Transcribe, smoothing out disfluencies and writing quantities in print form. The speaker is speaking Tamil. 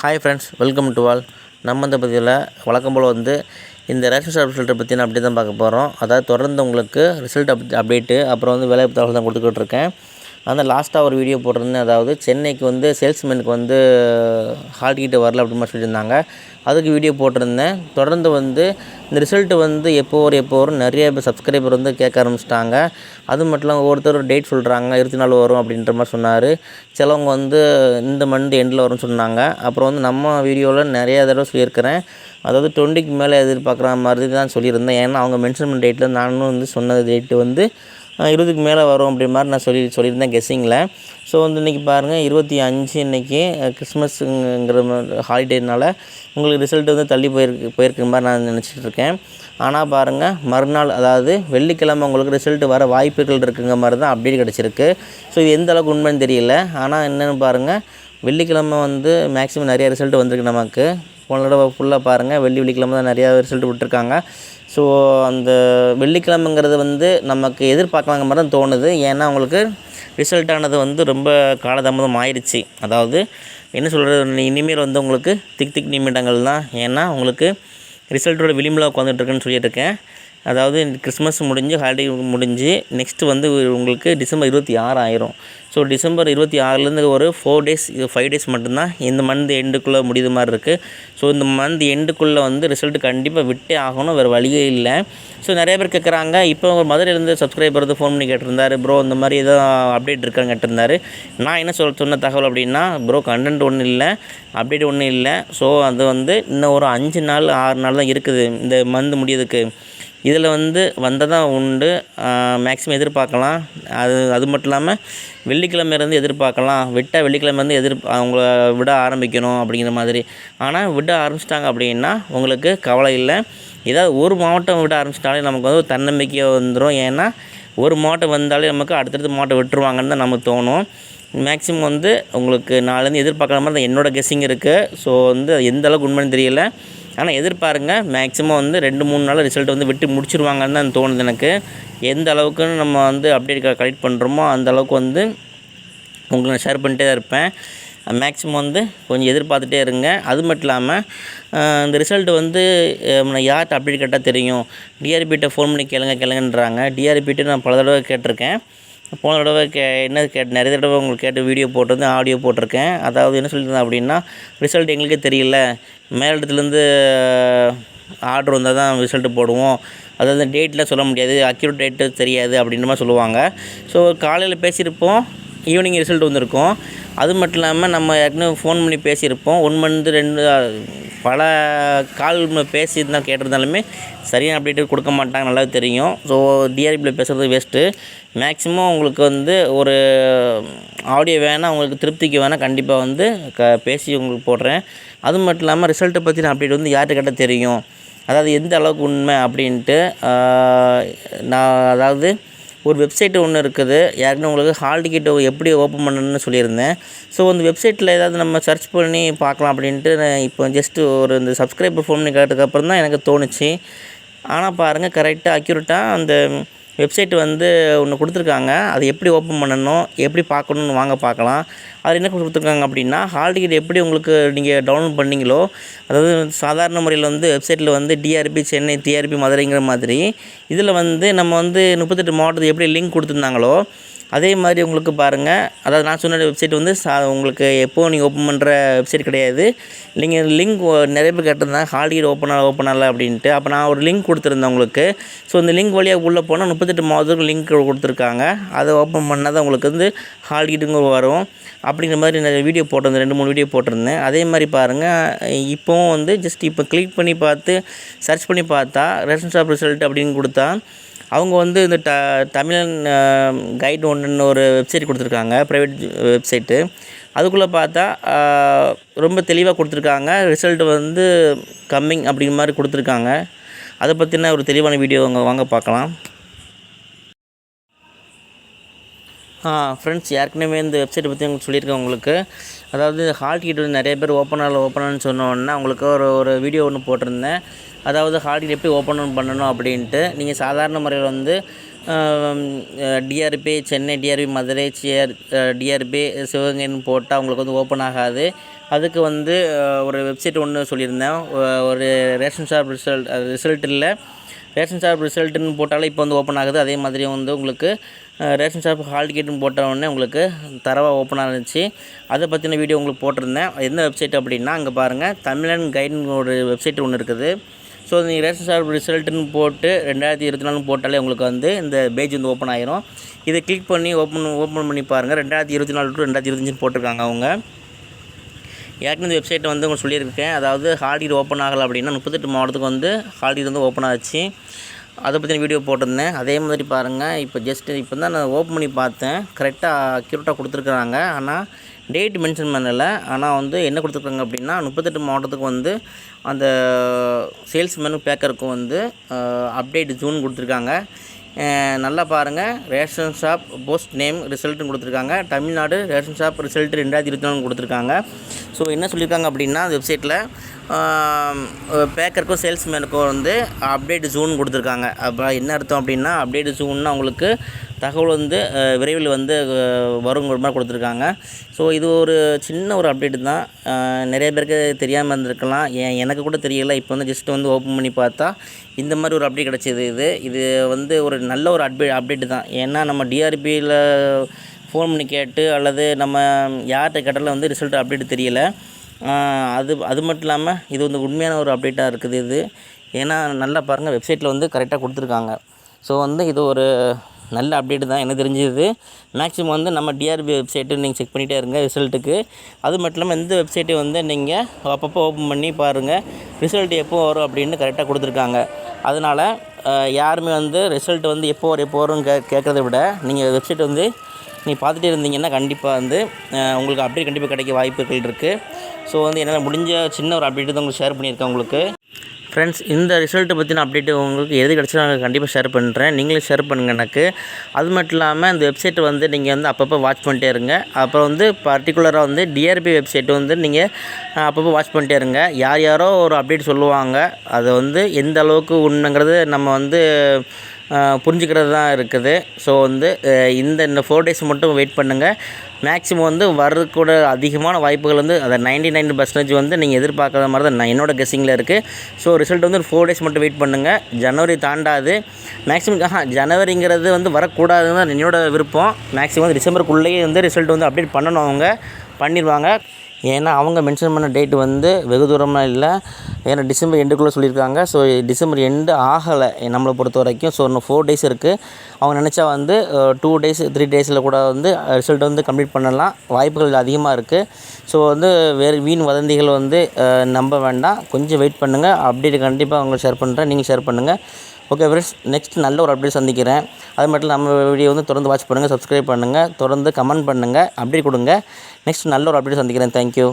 Hi friends, welcome to all. நம்ம இந்த பதிவில் வழக்கம் போல் இந்த ரேஷன் ஷாப் ரிசல்ட்டை பற்றி நான் தான் பார்க்க போகிறோம். அதாவது தொடர்ந்து உங்களுக்கு ரிசல்ட் அப்டேட்டு அப்புறம் வேலை தகவல் தான் கொடுத்துக்கிட்டு இருக்கேன். லாஸ்ட்டாக ஒரு வீடியோ போட்டிருந்தேன். அதாவது சென்னைக்கு சேல்ஸ்மேனுக்கு ஹால் டிக்கெட் வரல அப்படி மாதிரி சொல்லியிருந்தாங்க. அதுக்கு வீடியோ போட்டிருந்தேன். தொடர்ந்து இந்த ரிசல்ட்டு எப்போ வரும் நிறைய சப்ஸ்கிரைபர் கேட்க ஆரம்பிச்சிட்டாங்க. அது மட்டும் இல்லாமல் ஒவ்வொருத்தர் டேட் சொல்கிறாங்க, 24 வரும் அப்படின்ற மாதிரி சொன்னார். சிலவங்க இந்த மந்த் எண்டில் வரும்னு சொன்னாங்க. அப்புறம் நம்ம வீடியோவில் நிறையா தடவை சொல்லியிருக்கிறேன். அதாவது 20க்கு மேலே எதிர்பார்க்குற மாதிரி தான் சொல்லியிருந்தேன். ஏன்னா அவங்க மென்ஷன் பண்ண டேட்டில் நானும் சொன்ன டேட்டு 20க்கு மேலே வரும் அப்படி மாதிரி நான் சொல்லியிருந்தேன் கெஸ்ஸிங்கில். ஸோ இன்றைக்கி பாருங்கள் 25 இன்றைக்கி கிறிஸ்மஸுங்கிற ஹாலிடேனால உங்களுக்கு ரிசல்ட்டு தள்ளி போயிருக்க மாதிரி நான் நினச்சிட்ருக்கேன். ஆனால் பாருங்கள் மறுநாள் அதாவது வெள்ளிக்கிழமை உங்களுக்கு ரிசல்ட்டு வர வாய்ப்புகள் இருக்குங்கிற மாதிரி தான் அப்டேட் கிடச்சிருக்கு. ஸோ இது எந்த அளவுக்கு உண்மைன்னு தெரியல. ஆனால் என்னென்னு பாருங்கள், வெள்ளிக்கிழமை மேக்ஸிமம் நிறையா ரிசல்ட்டு வந்திருக்கு நமக்கு. போன தடவை ஃபுல்லாக பாருங்கள் வெள்ளிக்கிழமை தான் நிறையா ரிசல்ட் விட்டுருக்காங்க. ஸோ அந்த வெள்ளிக்கிழமைங்கிறது நமக்கு எதிர்பார்க்கலாங்க மாதிரி தான் தோணுது. ஏன்னா உங்களுக்கு ரிசல்ட்டானது ரொம்ப காலதாமதம் ஆயிடுச்சு. அதாவது என்ன சொல்கிறது, இனிமேல் உங்களுக்கு திக் நிமிடங்கள் தான். ஏன்னா உங்களுக்கு ரிசல்ட்டோட விளிம்பில் உட்காந்துட்ருக்குன்னு சொல்லியிருக்கேன். அதாவது கிறிஸ்மஸ் முடிஞ்சு ஹாலிடே முடிஞ்சு நெக்ஸ்ட்டு உங்களுக்கு டிசம்பர் 26 ஆயிரும். ஸோ டிசம்பர் 26லேருந்து ஒரு 5 டேஸ் மட்டும்தான் இந்த மந்த் எண்டுக்குள்ளே முடியுது மாதிரி இருக்குது. ஸோ இந்த மந்த் எண்டுக்குள்ளே ரிசல்ட்டு கண்டிப்பாக விட்டே ஆகணும், வேறு வழியே இல்லை. ஸோ நிறைய பேர் கேட்குறாங்க. இப்போ மதுரையிலேருந்து சப்ஸ்கிரைபர் ஃபோன் பண்ணி கேட்டிருந்தார், ப்ரோ இந்த மாதிரி ஏதோ அப்டேட் இருக்கான்னு கேட்டிருந்தார். நான் என்ன சொன்ன தகவல் அப்படின்னா, ப்ரோ கண்டென்ட் ஒன்றும் இல்லை, அப்டேட் ஒன்றும் இல்லை. ஸோ அது இன்னும் ஒரு 5 நாள் 6 நாள் தான் இருக்குது இந்த மந்த் முடியதுக்கு. இதில் வந்தால் தான் உண்டு, மேக்ஸிமம் எதிர்பார்க்கலாம். அது மட்டும் இல்லாமல் வெள்ளிக்கிழமையிலேருந்து எதிர்பார்க்கலாம். வெள்ளிக்கிழமையிலேருந்து அவங்கள விட ஆரம்பிக்கணும் அப்படிங்கிற மாதிரி. ஆனால் விட ஆரம்பிச்சிட்டாங்க அப்படின்னா உங்களுக்கு கவலை இல்லை. ஏதாவது ஒரு மாவட்டம் விட ஆரம்பிச்சிட்டாலே நமக்கு ஒரு தன்னம்பிக்கை வந்துடும். ஏன்னா ஒரு மாவட்டம் வந்தாலே நமக்கு அடுத்தடுத்து மாவட்டம் விட்டுருவாங்கன்னு தான் நமக்கு தோணும். மேக்ஸிமம் உங்களுக்கு நாலுலேருந்து எதிர்பார்க்குற மாதிரி தான் என்னோடய கெஸ்ஸிங் இருக்குது. ஸோ எந்த அளவுக்கு உண்மைன்னு தெரியல. ஆனால் எதிர்பாருங்க, மேக்ஸிமம் 2-3 நாள் ரிசல்ட் விட்டு முடிச்சிருவாங்கன்னு தான் தோணுது எனக்கு. எந்த அளவுக்குன்னு நம்ம அப்டேட் கலெக்ட் பண்ணுறோமோ அந்த அளவுக்கு உங்களுக்கு நான் ஷேர் பண்ணிட்டே தான் இருப்பேன். மேக்ஸிமம் கொஞ்சம் எதிர்பார்த்துட்டே இருங்க. அது மட்டும் இல்லாமல் இந்த ரிசல்ட்டு யார்கிட்ட அப்டேட் கேட்டால் தெரியும், டிஆர்பிகிட்ட ஃபோன் பண்ணி கேளுங்கன்றாங்க. டிஆர்பிகிட்ட நான் பல தடவை கேட்டிருக்கேன். போன தடவை நிறைய தடவை உங்களுக்கு கேட்டு வீடியோ போட்டிருந்தேன், ஆடியோ போட்டிருக்கேன். அதாவது என்ன சொல்லியிருந்தேன் அப்படின்னா, ரிசல்ட் எங்களுக்கே தெரியல, மேலிடத்துலேருந்து ஆர்டர் வந்தால் தான் ரிசல்ட்டு போடுவோம், அதாவது டேட்லாம் சொல்ல முடியாது, அக்யூரேட் டேட்டு தெரியாது அப்படின்ற மாதிரி சொல்லுவாங்க. ஸோ காலையில் பேசியிருப்போம், ஈவினிங் ரிசல்ட் வந்திருக்கும். அது மட்டும் இல்லாமல் நம்ம ஏற்கனவே ஃபோன் பண்ணி பேசியிருப்போம். 1 மந்த் 2 பல கால் பேசியிருந்தால் கேட்டிருந்தாலுமே சரியான அப்டேட்டு கொடுக்க மாட்டாங்க, நல்லா தெரியும். ஸோ டிஆர்பியில் பேசுகிறது வேஸ்ட்டு. மேக்ஸிமம் உங்களுக்கு ஒரு ஆடியோ வேணால், உங்களுக்கு திருப்திக்கு வேணால் கண்டிப்பாக பேசி உங்களுக்கு போடுறேன். அது மட்டும் இல்லாமல் ரிசல்ட்டை பற்றின அப்டேட் யார்கிட்ட கேட்டால் தெரியும், அதாவது எந்த அளவுக்கு உண்மை அப்படின்ட்டு நான் அதாவது ஒரு வெப்சைட்டு ஒன்று இருக்குது. ஏற்கனவே உங்களுக்கு ஹால் டிக்கெட்டு எப்படி ஓப்பன் பண்ணணும்னு சொல்லியிருந்தேன். ஸோ அந்த வெப்சைட்டில் ஏதாவது நம்ம சர்ச் பண்ணி பார்க்கலாம் அப்படின்ட்டு நான் இப்போ ஜஸ்ட்டு இந்த சப்ஸ்கிரைபர் ஃபோன் பண்ணி கேட்டதுக்கப்புறம் தான் எனக்கு தோணுச்சு. ஆனால் பாருங்கள், கரெக்டாக அக்யூரேட்டாக அந்த வெப்சைட் ஒன்று கொடுத்துருக்காங்க. அது எப்படி ஓப்பன் பண்ணணும், எப்படி பார்க்கணுன்னு வாங்க பார்க்கலாம். அதில் என்ன கொடுத்துருக்காங்க அப்படின்னா, ஹால் டிக்கெட் எப்படி உங்களுக்கு நீங்கள் டவுன்லோட் பண்ணிங்களோ, அதாவது சாதாரண முறையில் வெப்சைட்டில் டிஆர்பி சென்னை, டிஆர்பி மதுரைங்கிற மாதிரி இதில் நம்ம 38 மாவட்டத்துக்கு எப்படி லிங்க் கொடுத்துருந்தாங்களோ அதே மாதிரி உங்களுக்கு பாருங்கள். அதாவது நான் சொன்ன வெப்சைட் உங்களுக்கு எப்போது நீங்கள் ஓப்பன் பண்ணுற வெப்சைட் கிடையாது. நீங்கள் லிங்க் நிறைய பேர் கேட்டிருந்தாங்க, ஹால் டிக்கெட் ஓப்பன் ஆகலை அப்படின்ட்டு. அப்போ நான் ஒரு லிங்க் கொடுத்துருந்தேன் உங்களுக்கு. ஸோ இந்த லிங்க் வழியாக உள்ளே போனால் 38 மாவட்டத்துக்கு லிங்க் கொடுத்துருக்காங்க. அதை ஓப்பன் பண்ணால் தான் உங்களுக்கு ஹால் டிக்கெட்டுங்க வரும். அப்படிங்கிற மாதிரி நான் வீடியோ போட்டிருந்தேன், 2-3 வீடியோ போட்டிருந்தேன். அதே மாதிரி பாருங்கள், இப்போவும் ஜஸ்ட் இப்போ கிளிக் பண்ணி பார்த்து சர்ச் பண்ணி பார்த்தா ரேஷன் ஷாப் ரிசல்ட் அப்படின்னு கொடுத்தா அவங்க இந்த தமிழன் கைடு ஒன்றுன்னு ஒரு வெப்சைட் கொடுத்துருக்காங்க, ப்ரைவேட் வெப்சைட்டு. அதுக்குள்ளே பார்த்தா ரொம்ப தெளிவாக கொடுத்துருக்காங்க. ரிசல்ட்டு கம்மிங் அப்படிங்கிற மாதிரி கொடுத்துருக்காங்க. அதை பற்றின ஒரு தெளிவான வீடியோ வாங்க பார்க்கலாம். ஃப்ரெண்ட்ஸ், ஏற்கனவே இந்த வெப்சைட்டை பற்றி உங்களுக்கு சொல்லியிருக்கேன் உங்களுக்கு. அதாவது ஹால் டிக்கெட் நிறைய பேர் ஓப்பனான்னு சொன்னோன்னா உங்களுக்கு ஒரு வீடியோ ஒன்று போட்டிருந்தேன். அதாவது ஹால் டிக்கெட் எப்படி ஓப்பன் பண்ணணும் அப்படின்ட்டு. நீங்கள் சாதாரண முறையில் TRB Chennai, TRB Madurai, TRB சிவகங்கைன்னு போட்டால் உங்களுக்கு ஓப்பன் ஆகாது. அதுக்கு வந்து ஒரு வெப்சைட் ஒன்று சொல்லியிருந்தேன். ஒரு ரேஷன் ஷாப் ரிசல்ட் இல்லை, ரேஷன் ஷாப் ரிசல்ட்டுன்னு போட்டாலே இப்போ வந்து ஓப்பன் ஆகுது. அதே மாதிரி வந்து உங்களுக்கு ரேஷன் ஷாப் ஹால் டிக்கெட்டுன்னு போட்ட உடனே உங்களுக்கு தரவாக ஓப்பன் ஆகிருந்துச்சு. அதை பற்றின வீடியோ உங்களுக்கு போட்டிருந்தேன். என்ன வெப்சைட் அப்படின்னா, அங்கே பாருங்கள், தமிழன் கைடுன்னு ஒரு வெப்சைட் ஒன்று இருக்குது. ஸோ நீங்கள் ரேஷன் ஷாப் ரிசல்ட்டுன்னு போட்டு 2024 போட்டாலே உங்களுக்கு வந்து இந்த பேஜ் வந்து ஓப்பன் ஆகிரும். இதை கிளிக் பண்ணி ஓப்பன் பண்ணி பாருங்கள். 2024 to 2025 போட்டிருக்காங்க அவங்க. ஏற்கனவே இந்த வெப்சைட்டை வந்து உங்களுக்கு சொல்லியிருக்கேன். அதாவது ஹால் டிக்கெட் ஓப்பன் ஆகலை அப்படின்னா 38 மாவட்டத்துக்கு வந்து ஹால் டிக்கெட் வந்து ஓப்பன் ஆச்சு. அதை பற்றின வீடியோ போட்டிருந்தேன். அதே மாதிரி பாருங்கள், இப்போ தான் நான் ஓப்பன் பண்ணி பார்த்தேன். கரெக்டாக அக்யூரேட்டாக கொடுத்துருக்குறாங்க. ஆனால் டேட் மென்ஷன் பண்ணலை. ஆனால் வந்து என்ன கொடுத்துருக்காங்க அப்படின்னா 38 மாவட்டத்துக்கு வந்து அந்த சேல்ஸ்மேனு பேக்கருக்கும் வந்து அப்டேட் ஜூன் கொடுத்துருக்காங்க. நல்லா பாருங்கள், ரேஷன் ஷாப் போஸ்ட் நேம் ரிசல்ட்டுன்னு கொடுத்துருக்காங்க. தமிழ்நாடு ரேஷன் ஷாப் ரிசல்ட்டு 2024 கொடுத்துருக்காங்க. ஸோ என்ன சொல்லியிருக்காங்க அப்படின்னா, அந்த வெப்சைட்டில் பேக்கருக்கும் சேல்ஸ்மேனுக்கும் வந்து அப்டேட் ஜூன் கொடுத்துருக்காங்க. அப்போ என்ன அர்த்தம் அப்படின்னா, அப்டேட் ஜூன்னா அவங்களுக்கு தகவல் வந்து விரைவில் வந்து வருங்கிற மாதிரி கொடுத்துருக்காங்க. ஸோ இது ஒரு சின்ன ஒரு அப்டேட் தான். நிறைய பேருக்கு தெரியாமல் இருந்திருக்கலாம். எனக்கு கூட தெரியலை. இப்போ வந்து ஜஸ்ட் வந்து ஓப்பன் பண்ணி பார்த்தா இந்த மாதிரி ஒரு அப்டேட் கிடச்சிது. இது வந்து ஒரு நல்ல ஒரு அப்டேட் தான். ஏன்னா நம்ம டிஆர்பியில் ஃபோன் பண்ணி கேட்டு அல்லது நம்ம யார்கிட்ட கேட்டாலும் வந்து ரிசல்ட் அப்டேட் தெரியல. அது மட்டும் இல்லாமல் இது வந்து உண்மையான ஒரு அப்டேட்டாக இருக்குது இது. ஏன்னா நல்லா பாருங்கள், வெப்சைட்டில் வந்து கரெக்டாக கொடுத்துருக்காங்க. ஸோ வந்து இது ஒரு நல்ல அப்டேட்டு தான் எனக்கு தெரிஞ்சது. மேக்ஸிமம் வந்து நம்ம டிஆர்பி வெப்சைட்டு நீங்கள் செக் பண்ணிகிட்டே இருங்க ரிசல்ட்டுக்கு. அது மட்டும் இல்லாமல் இந்த வெப்சைட்டை வந்து நீங்கள் அப்பப்போ ஓப்பன் பண்ணி பாருங்கள், ரிசல்ட் எப்போ வரும் அப்படின்னு கரெக்டாக கொடுத்துருக்காங்க. அதனால் யாருமே வந்து ரிசல்ட் வந்து எப்போ வரும்னு கேட்குறத விட நீங்கள் வெப்சைட் வந்து நீங்கள் பார்த்துட்டே இருந்தீங்கன்னா கண்டிப்பாக வந்து உங்களுக்கு அப்டேட் கண்டிப்பாக கிடைக்க வாய்ப்புகள் இருக்குது. ஸோ வந்து என்னால் முடிஞ்ச சின்ன ஒரு அப்டேட்டு தான் உங்களுக்கு ஷேர் பண்ணியிருக்கேன் உங்களுக்கு. ஃப்ரெண்ட்ஸ், இந்த ரிசல்ட்டை பற்றின அப்டேட்டு உங்களுக்கு எது கிடச்சா நான் கண்டிப்பாக ஷேர் பண்ணுறேன். நீங்களும் ஷேர் பண்ணுங்கள் எனக்கு. அது மட்டும் இல்லாமல் இந்த வெப்சைட்டை வந்து நீங்கள் வந்து அப்பப்போ வாட்ச் பண்ணிட்டே இருங்க. அப்புறம் வந்து பர்டிகுலராக வந்து டிஆர்பி வெப்சைட்டு வந்து நீங்கள் அப்பப்போ வாட்ச் பண்ணிட்டே இருங்க. யாரோ ஒரு அப்டேட் சொல்லுவாங்க. அதை வந்து எந்த அளவுக்கு உண்மைங்கிறது நம்ம வந்து புரிஞ்சுக்கிறது தான் இருக்குது. ஸோ வந்து இந்த 4 days மட்டும் வெயிட் பண்ணுங்கள். மேக்ஸிமம் வந்து வர்றதுக்கூட அதிகமான வாய்ப்புகள் வந்து அதை 99% வந்து நீங்கள் எதிர்பார்க்குற மாதிரி தான் என்னோடய கெஸ்ஸிங்கில் இருக்குது. ஸோ ரிசல்ட் வந்து ஒரு 4 days மட்டும் வெயிட் பண்ணுங்கள். ஜனவரி தாண்டாது. மேக்ஸிமம் ஜனவரிங்கிறது வந்து வரக்கூடாதுன்னு தான் என்னோடய விருப்பம். மேக்ஸிமம் வந்து டிசம்பருக்குள்ளேயே வந்து ரிசல்ட் வந்து அப்டேட் பண்ணணும். அவங்க பண்ணிடுவாங்க. ஏன்னா அவங்க மென்ஷன் பண்ண டேட்டு வந்து வெகு தூரமாக இல்லை. ஏன்னா டிசம்பர் எண்டுக்குள்ளே சொல்லியிருக்காங்க. ஸோ டிசம்பர் எண்டு ஆகலை நம்மளை பொறுத்த வரைக்கும். ஸோ இன்னும் 4 days இருக்குது. அவங்க நினச்சா வந்து 2 days 3 days கூட வந்து ரிசல்ட் வந்து கம்ப்ளீட் பண்ணலாம். வாய்ப்புகள் அதிகமாக இருக்குது. ஸோ வந்து வேறு வீண் வதந்திகள் வந்து நம்ப வேண்டாம். கொஞ்சம் வெயிட் பண்ணுங்கள். அப்டேட் கண்டிப்பாக அவங்களுக்கு ஷேர் பண்ணுறேன். நீங்கள் ஷேர் பண்ணுங்கள். ஓகே ஃப்ரெண்ட்ஸ், நெக்ஸ்ட் நல்ல ஒரு அப்டேட் சந்திக்கிறேன். அது மட்டும் நம்ம வீடியோ வந்து தொடர்ந்து வாட்ச் பண்ணுங்கள், சப்ஸ்கிரைப் பண்ணுங்கள், தொடர்ந்து கமெண்ட் பண்ணுங்கள், அப்டேட் கொடுங்க. நெக்ஸ்ட் நல்ல ஒரு அப்டேட் சந்திக்கிறேன். தேங்க்யூ.